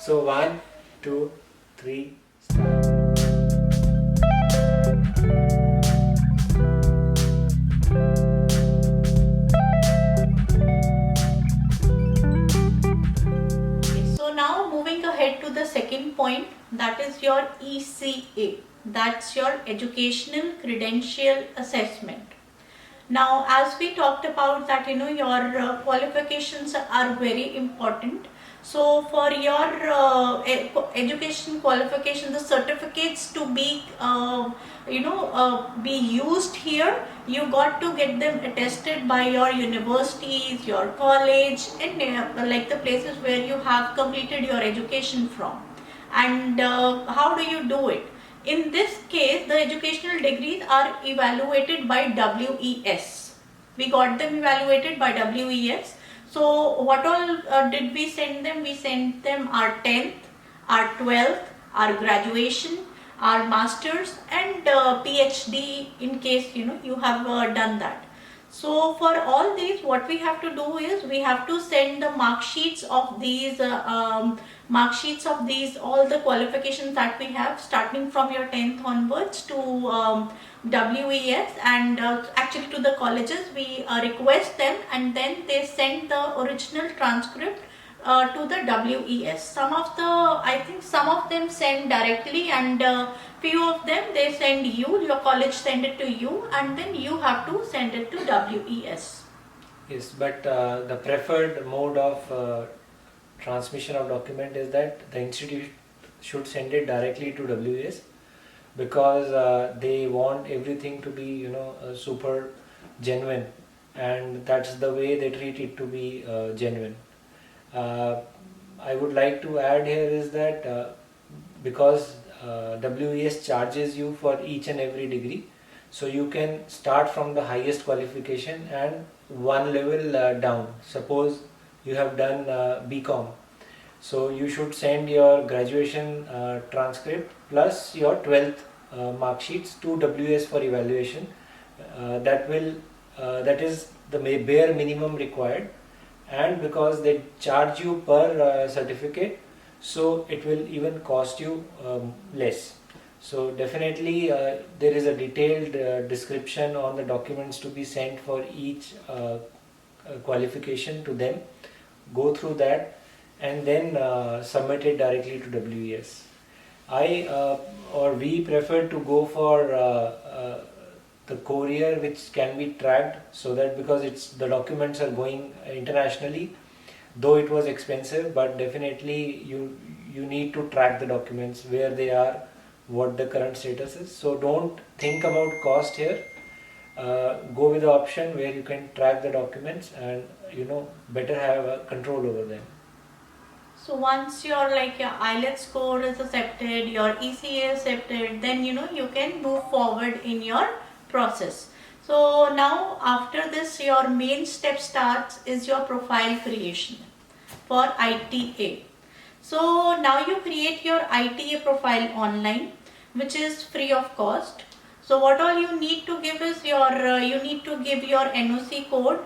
So 1, 2, 3, start. Okay, so now moving ahead to the second point, that is your ECA, that's your Educational Credential Assessment. Now, as we talked about that, your qualifications are very important. So, for your education qualification, the certificates to be, be used here, you got to get them attested by your universities, your college, and like the places where you have completed your education from. And how do you do it? In this case, the educational degrees are evaluated by WES. We got them evaluated by WES. So what all did we send them? We sent them our 10th, our 12th, our graduation, our masters, and PhD in case you have done that. So for all these, what we have to do is we have to send the mark sheets of these all the qualifications that we have, starting from your 10th onwards to WES, and actually to the colleges we request them, and then they send the original transcript to the WES. I think some of them send directly, and few of them they send you, your college send it to you, and then you have to send it to WES. Yes, but the preferred mode of transmission of document is that the institute should send it directly to WS, because they want everything to be super genuine, and that's the way they treat it to be genuine. I would like to add here is that because WES charges you for each and every degree, so you can start from the highest qualification and one level down. Suppose you have done BCom, so you should send your graduation transcript plus your 12th mark sheets to WS for evaluation. That is the bare minimum required, and because they charge you per certificate, so it will even cost you less. So definitely there is a detailed description on the documents to be sent for each qualification to them. Go through that and then submit it directly to WES. We prefer to go for the courier, which can be tracked, so that because the documents are going internationally, though it was expensive, but definitely you need to track the documents, where they are, what the current status is. So don't think about cost here. Go with the option where you can track the documents and better have a control over them. So once your IELTS score is accepted, your ECA accepted, then you can move forward in your process. So now after this, your main step starts is your profile creation for ITA. So now you create your ITA profile online, which is free of cost. So what all you need to give is you need to give your NOC code,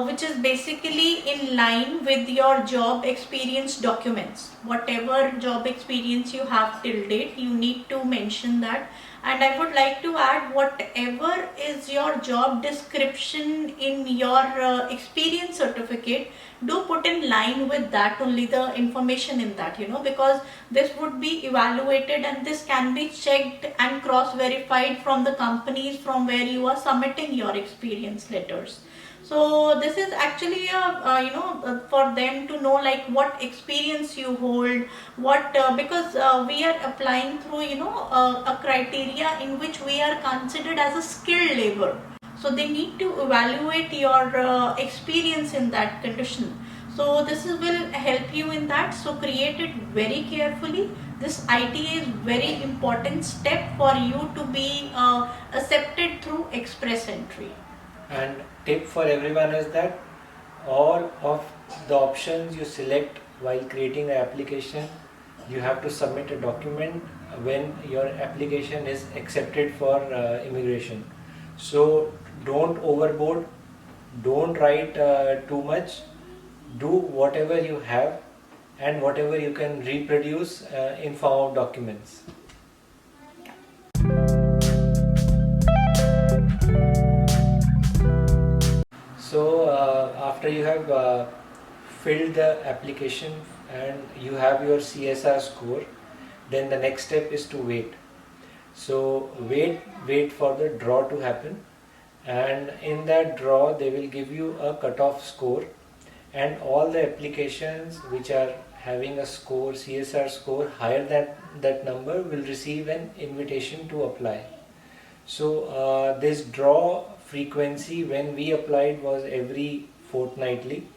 which is basically in line with your job experience documents. Whatever job experience you have till date, you need to mention that. And I would like to add, whatever is your job description in your experience certificate, do put in line with that only, the information in that, because this would be evaluated and this can be checked and cross verified from the companies from where you are submitting your experience letters. So this is actually for them to know like what experience you hold, because we are applying through a criteria in which we are considered as a skilled labor. So they need to evaluate your experience in that condition. So will help you in that. So create it very carefully. This ITA is very important step for you to be accepted through express entry. And tip for everyone is that all of the options you select while creating the application, you have to submit a document when your application is accepted for immigration. So don't overboard, don't write too much, do whatever you have, and whatever you can reproduce in form of documents. So after you have filled the application and you have your CSR score, then the next step is to wait. So wait for the draw to happen, and in that draw they will give you a cutoff score, and all the applications which are having a score, CSR score higher than that number, will receive an invitation to apply. So this draw frequency when we applied was every fortnightly,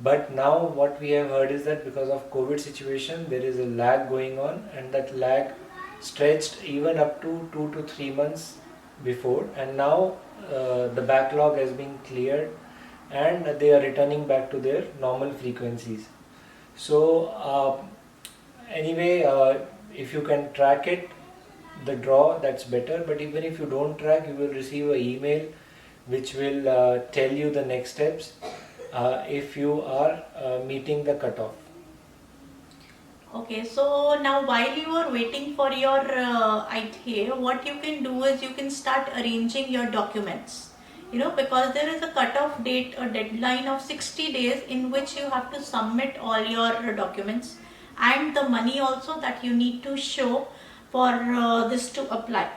but now what we have heard is that because of COVID situation there is a lag going on, and that lag stretched even up to 2 to 3 months before, and now the backlog has been cleared and they are returning back to their normal frequencies. So anyway, if you can track it, the draw, that's better, but even if you don't track, you will receive an email which will tell you the next steps if you are meeting the cutoff. Okay, so now while you are waiting for your ITA, what you can do is you can start arranging your documents. Because there is a cutoff date, a deadline of 60 days in which you have to submit all your documents and the money also that you need to show for this to apply.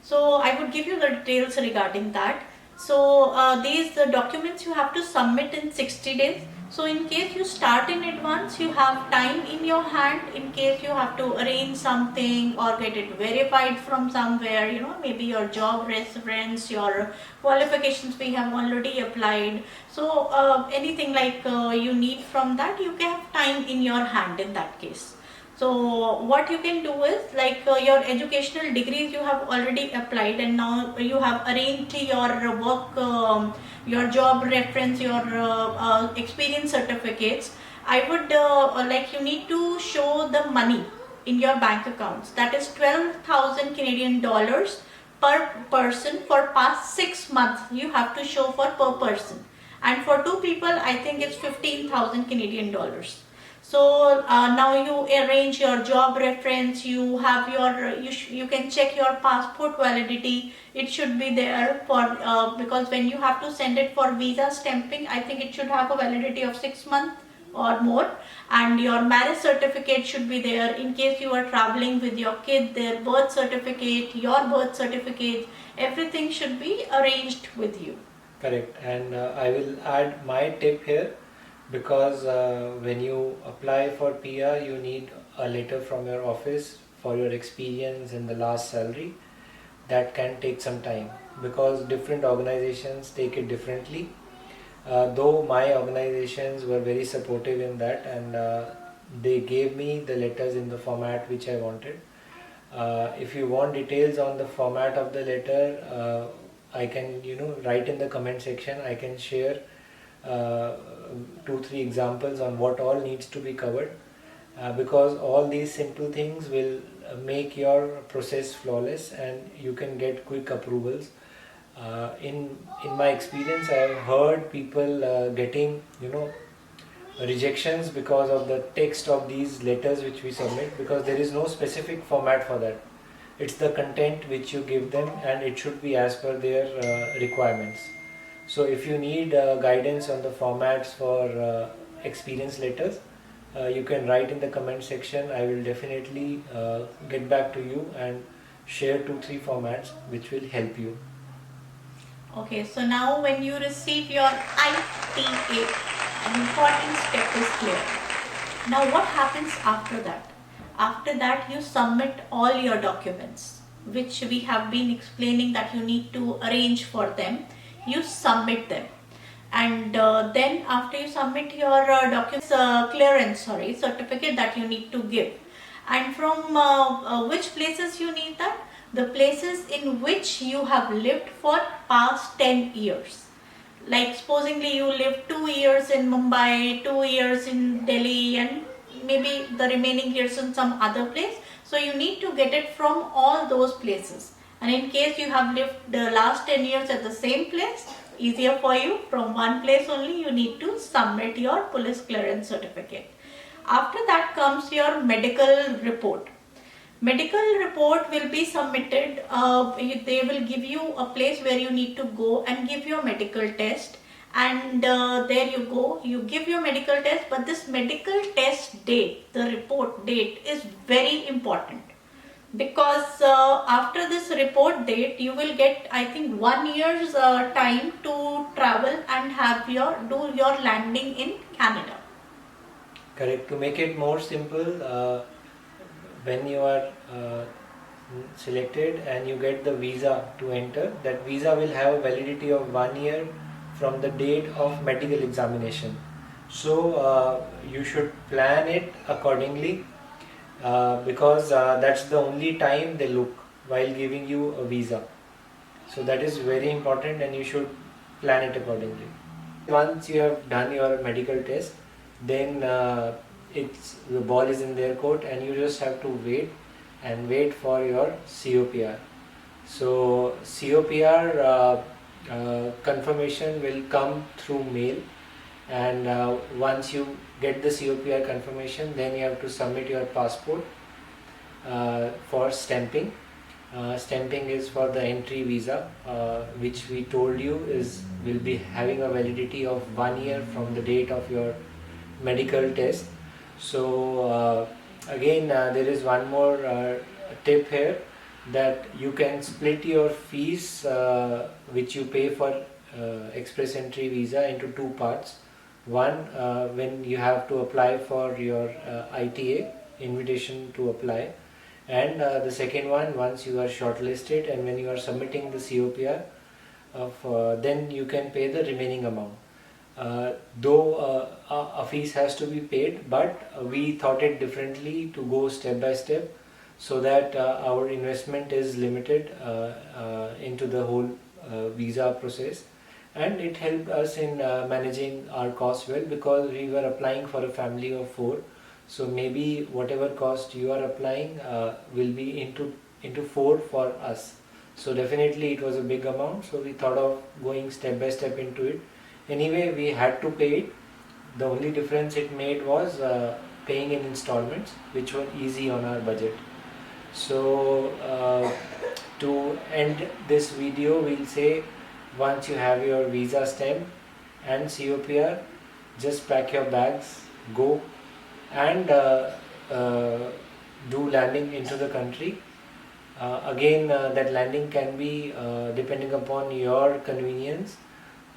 So I would give you the details regarding that. So these documents you have to submit in 60 days. So in case you start in advance, you have time in your hand in case you have to arrange something or get it verified from somewhere, maybe your job reference, your qualifications we have already applied. So anything like you need from that, you can have time in your hand in that case. So what you can do is like your educational degrees you have already applied, and now you have arranged your work, your job reference, your experience certificates. I would like you need to show the money in your bank accounts. That is 12,000 Canadian dollars per person for past 6 months. You have to show for per person, and for 2 people I think it's 15,000 Canadian dollars. So now you arrange your job reference, you have your, you can check your passport validity. It should be there for, because when you have to send it for visa stamping, I think it should have a validity of 6 months or more. And your marriage certificate should be there in case you are traveling with your kid, their birth certificate, your birth certificate, everything should be arranged with you. Correct. And I will add my tip here, because when you apply for PR, you need a letter from your office for your experience and the last salary. That can take some time because different organizations take it differently. Though my organizations were very supportive in that, and they gave me the letters in the format which I wanted. If you want details on the format of the letter, I can write in the comment section. I can share 2-3 examples on what all needs to be covered, because all these simple things will make your process flawless and you can get quick approvals. In my experience, I have heard people getting rejections because of the text of these letters which we submit, because there is no specific format for that. It's the content which you give them, and it should be as per their requirements. So if you need guidance on the formats for experience letters, you can write in the comment section. I will definitely get back to you and share 2-3 formats which will help you. Okay, so now when you receive your ITA, an important step is clear. Now what happens after that? After that you submit all your documents, which we have been explaining that you need to arrange for them. You submit them, and then after you submit your documents, clearance certificate that you need to give, and from which places you need that? The places in which you have lived for past 10 years. Like supposingly you lived 2 years in Mumbai, 2 years in Delhi, and maybe the remaining years in some other place. So you need to get it from all those places. And in case you have lived the last 10 years at the same place, easier for you, from one place only you need to submit your police clearance certificate. After that comes your medical report. Medical report will be submitted. They will give you a place where you need to go and give your medical test, and there you go, you give your medical test. But this medical test date, the report date, is very important, because after this report date you will get, I think, 1 year's time to travel and have do your landing in Canada. Correct. To make it more simple, when you are selected and you get the visa to enter, that visa will have a validity of 1 year from the date of medical examination. So you should plan it accordingly, because that's the only time they look while giving you a visa. So that is very important, and you should plan it accordingly. Once you have done your medical test, then the ball is in their court, and you just have to wait for your COPR. So COPR confirmation will come through mail, and once you get the COPR confirmation, then you have to submit your passport for stamping. Stamping is for the entry visa, which we told you will be having a validity of 1 year from the date of your medical test. So again, there is one more tip here, that you can split your fees which you pay for express entry visa into two parts. One, when you have to apply for your ITA, invitation to apply, and the second one, once you are shortlisted and when you are submitting the COPR, then you can pay the remaining amount. Though a fees has to be paid, but we thought it differently to go step by step, so that our investment is limited into the whole visa process, and it helped us in managing our costs well, because we were applying for a family of 4. So maybe whatever cost you are applying will be into 4 for us. So definitely it was a big amount, so we thought of going step by step into it. Anyway, we had to pay it. The only difference it made was paying in installments, which were easy on our budget. So to end this video, we'll say, once you have your visa stamp and COPR, just pack your bags, go and do landing into the country. Again, that landing can be depending upon your convenience.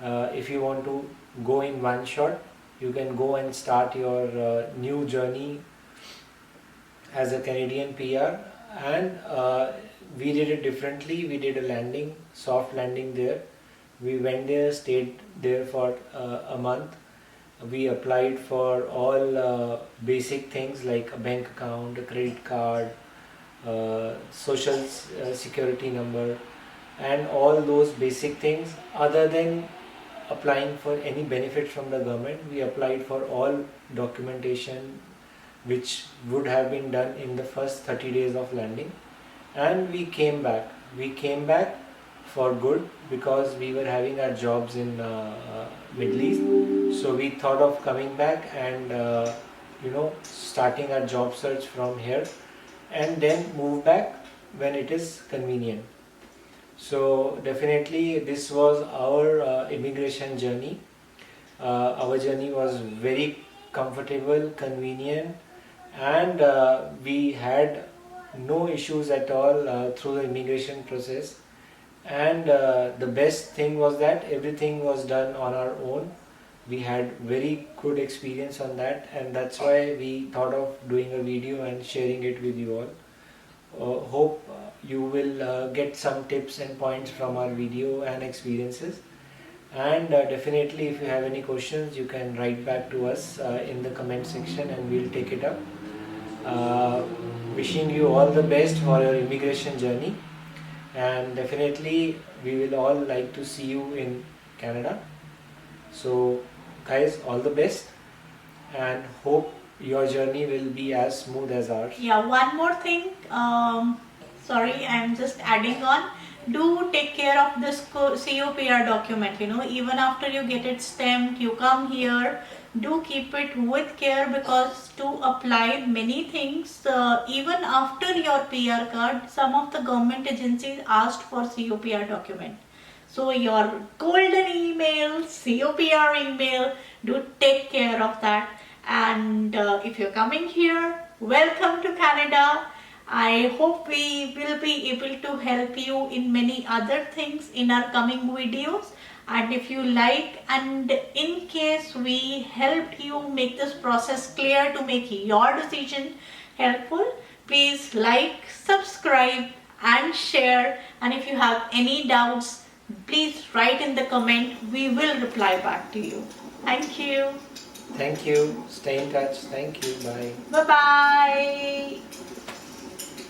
If you want to go in one shot, you can go and start your new journey as a Canadian PR. And we did it differently. We did a landing, soft landing there. We went there, stayed there for a month. We applied for all basic things like a bank account, a credit card, social security number, and all those basic things. Other than applying for any benefit from the government, we applied for all documentation which would have been done in the first 30 days of landing, and we came back. We came back for good, because we were having our jobs in Middle East. So we thought of coming back and starting our job search from here, and then move back when it is convenient. So definitely this was our immigration journey. Our journey was very comfortable, convenient, and we had no issues at all through the immigration process. And the best thing was that everything was done on our own. We had very good experience on that, and that's why we thought of doing a video and sharing it with you all. Hope you will get some tips and points from our video and experiences. And definitely, if you have any questions, you can write back to us in the comment section, and we'll take it up. Wishing you all the best for your immigration journey, and definitely we will all like to see you in Canada. So guys, all the best, and hope your journey will be as smooth as ours. Yeah, one more thing. Sorry, I'm just adding on. Do take care of this COPR document. Even after you get it stamped, you come here, do keep it with care, because to apply many things, even after your PR card, some of the government agencies asked for COPR document. So your golden email, COPR email, do take care of that. And if you're coming here, welcome to Canada. I hope we will be able to help you in many other things in our coming videos. And if you like, and in case we helped you make this process clear to make your decision helpful, please like, subscribe and share. And if you have any doubts, please write in the comment. We will reply back to you. Thank you. Thank you. Stay in touch. Thank you. Bye. Bye bye.